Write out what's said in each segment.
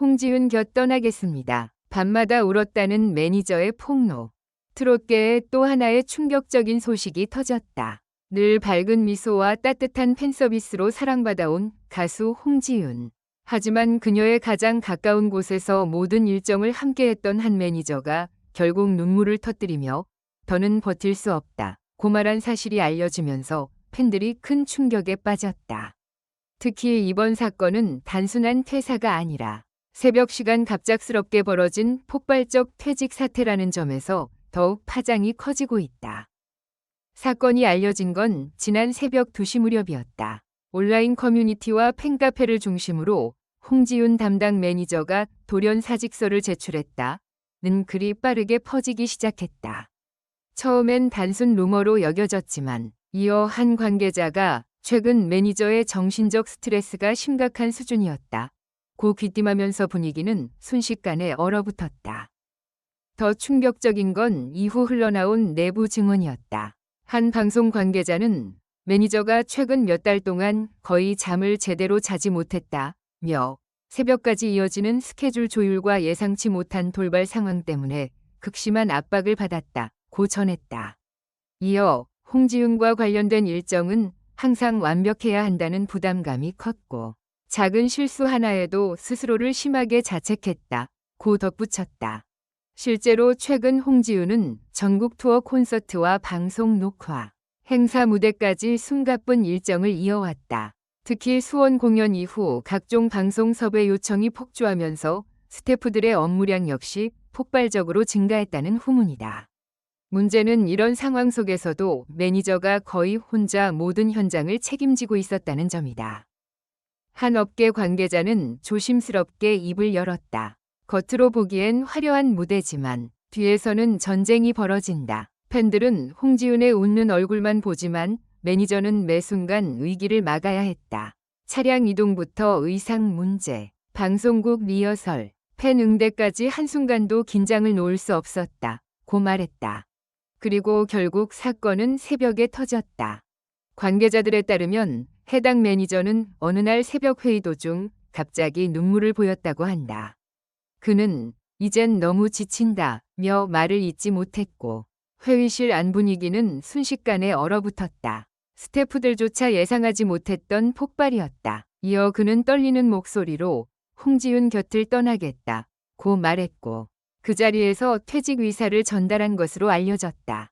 홍지윤 곁 떠나겠습니다. 밤마다 울었다는 매니저의 폭로. 트롯계에 또 하나의 충격적인 소식이 터졌다. 늘 밝은 미소와 따뜻한 팬서비스로 사랑받아온 가수 홍지윤. 하지만 그녀의 가장 가까운 곳에서 모든 일정을 함께했던 한 매니저가 결국 눈물을 터뜨리며 더는 버틸 수 없다 고 말한 사실이 알려지면서 팬들이 큰 충격에 빠졌다. 특히 이번 사건은 단순한 퇴사가 아니라 새벽 시간 갑작스럽게 벌어진 폭발적 퇴직 사태라는 점에서 더욱 파장이 커지고 있다. 사건이 알려진 건 지난 새벽 2시 무렵이었다. 온라인 커뮤니티와 팬카페를 중심으로 홍지윤 담당 매니저가 돌연 사직서를 제출했다는 글이 빠르게 퍼지기 시작했다. 처음엔 단순 루머로 여겨졌지만 이어 한 관계자가 최근 매니저의 정신적 스트레스가 심각한 수준이었다 고 귀띔하면서 분위기는 순식간에 얼어붙었다. 더 충격적인 건 이후 흘러나온 내부 증언이었다. 한 방송 관계자는 매니저가 최근 몇 달 동안 거의 잠을 제대로 자지 못했다며 새벽까지 이어지는 스케줄 조율과 예상치 못한 돌발 상황 때문에 극심한 압박을 받았다고 전했다. 이어 홍지윤과 관련된 일정은 항상 완벽해야 한다는 부담감이 컸고 작은 실수 하나에도 스스로를 심하게 자책했다고 덧붙였다. 실제로 최근 홍지윤은 전국 투어 콘서트와 방송 녹화, 행사 무대까지 숨가쁜 일정을 이어왔다. 특히 수원 공연 이후 각종 방송 섭외 요청이 폭주하면서 스태프들의 업무량 역시 폭발적으로 증가했다는 후문이다. 문제는 이런 상황 속에서도 매니저가 거의 혼자 모든 현장을 책임지고 있었다는 점이다. 한 업계 관계자는 조심스럽게 입을 열었다. 겉으로 보기엔 화려한 무대지만 뒤에서는 전쟁이 벌어진다. 팬들은 홍지윤의 웃는 얼굴만 보지만 매니저는 매 순간 위기를 막아야 했다. 차량 이동부터 의상 문제, 방송국 리허설, 팬 응대까지 한순간도 긴장을 놓을 수 없었다 고 말했다. 그리고 결국 사건은 새벽에 터졌다. 관계자들에 따르면 해당 매니저는 어느 날 새벽 회의 도중 갑자기 눈물을 보였다고 한다. 그는 이젠 너무 지친다며 말을 잇지 못했고 회의실 안 분위기는 순식간에 얼어붙었다. 스태프들조차 예상하지 못했던 폭발이었다. 이어 그는 떨리는 목소리로 홍지윤 곁을 떠나겠다고 말했고 그 자리에서 퇴직 의사를 전달한 것으로 알려졌다.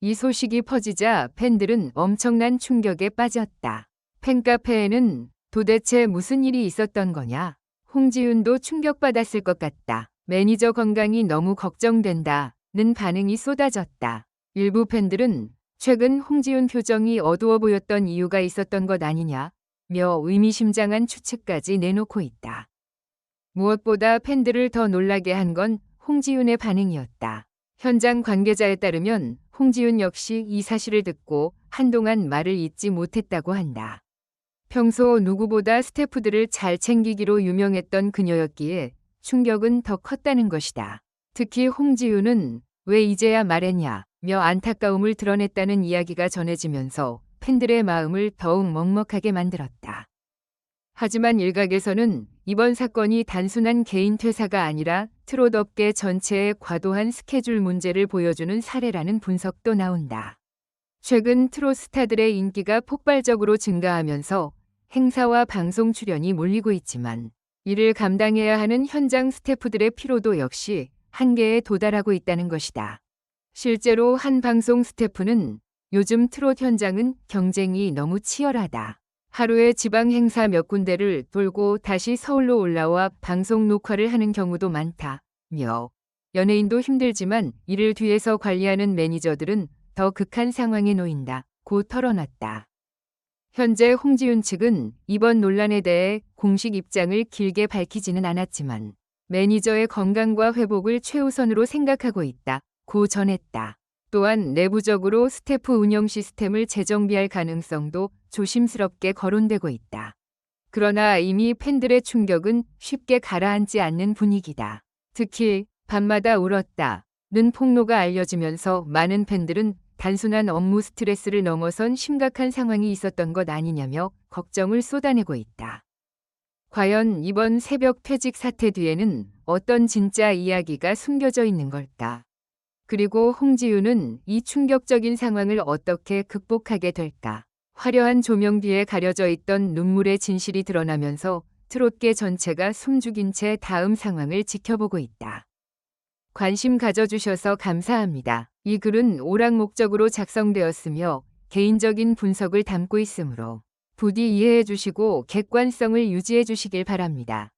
이 소식이 퍼지자 팬들은 엄청난 충격에 빠졌다. 팬카페에는 도대체 무슨 일이 있었던 거냐? 홍지윤도 충격받았을 것 같다. 매니저 건강이 너무 걱정된다는 반응이 쏟아졌다. 일부 팬들은 최근 홍지윤 표정이 어두워 보였던 이유가 있었던 것 아니냐며 의미심장한 추측까지 내놓고 있다. 무엇보다 팬들을 더 놀라게 한 건 홍지윤의 반응이었다. 현장 관계자에 따르면 홍지윤 역시 이 사실을 듣고 한동안 말을 잇지 못했다고 한다. 평소 누구보다 스태프들을 잘 챙기기로 유명했던 그녀였기에 충격은 더 컸다는 것이다. 특히 홍지윤은 왜 이제야 말했냐며 안타까움을 드러냈다는 이야기가 전해지면서 팬들의 마음을 더욱 먹먹하게 만들었다. 하지만 일각에서는 이번 사건이 단순한 개인 퇴사가 아니라 트롯 업계 전체의 과도한 스케줄 문제를 보여주는 사례라는 분석도 나온다. 최근 트롯 스타들의 인기가 폭발적으로 증가하면서 행사와 방송 출연이 몰리고 있지만 이를 감당해야 하는 현장 스태프들의 피로도 역시 한계에 도달하고 있다는 것이다. 실제로 한 방송 스태프는 요즘 트롯 현장은 경쟁이 너무 치열하다. 하루에 지방 행사 몇 군데를 돌고 다시 서울로 올라와 방송 녹화를 하는 경우도 많다며 연예인도 힘들지만 이를 뒤에서 관리하는 매니저들은 더 극한 상황에 놓인다고 털어놨다. 현재 홍지윤 측은 이번 논란에 대해 공식 입장을 길게 밝히지는 않았지만 매니저의 건강과 회복을 최우선으로 생각하고 있다고 전했다. 또한 내부적으로 스태프 운영 시스템을 재정비할 가능성도 조심스럽게 거론되고 있다. 그러나 이미 팬들의 충격은 쉽게 가라앉지 않는 분위기다. 특히 밤마다 울었다는 폭로가 알려지면서 많은 팬들은 단순한 업무 스트레스를 넘어선 심각한 상황이 있었던 것 아니냐며 걱정을 쏟아내고 있다. 과연 이번 새벽 퇴직 사태 뒤에는 어떤 진짜 이야기가 숨겨져 있는 걸까? 그리고 홍지윤은 이 충격적인 상황을 어떻게 극복하게 될까? 화려한 조명 뒤에 가려져 있던 눈물의 진실이 드러나면서 트롯계 전체가 숨죽인 채 다음 상황을 지켜보고 있다. 관심 가져주셔서 감사합니다. 이 글은 오락 목적으로 작성되었으며 개인적인 분석을 담고 있으므로 부디 이해해 주시고 객관성을 유지해 주시길 바랍니다.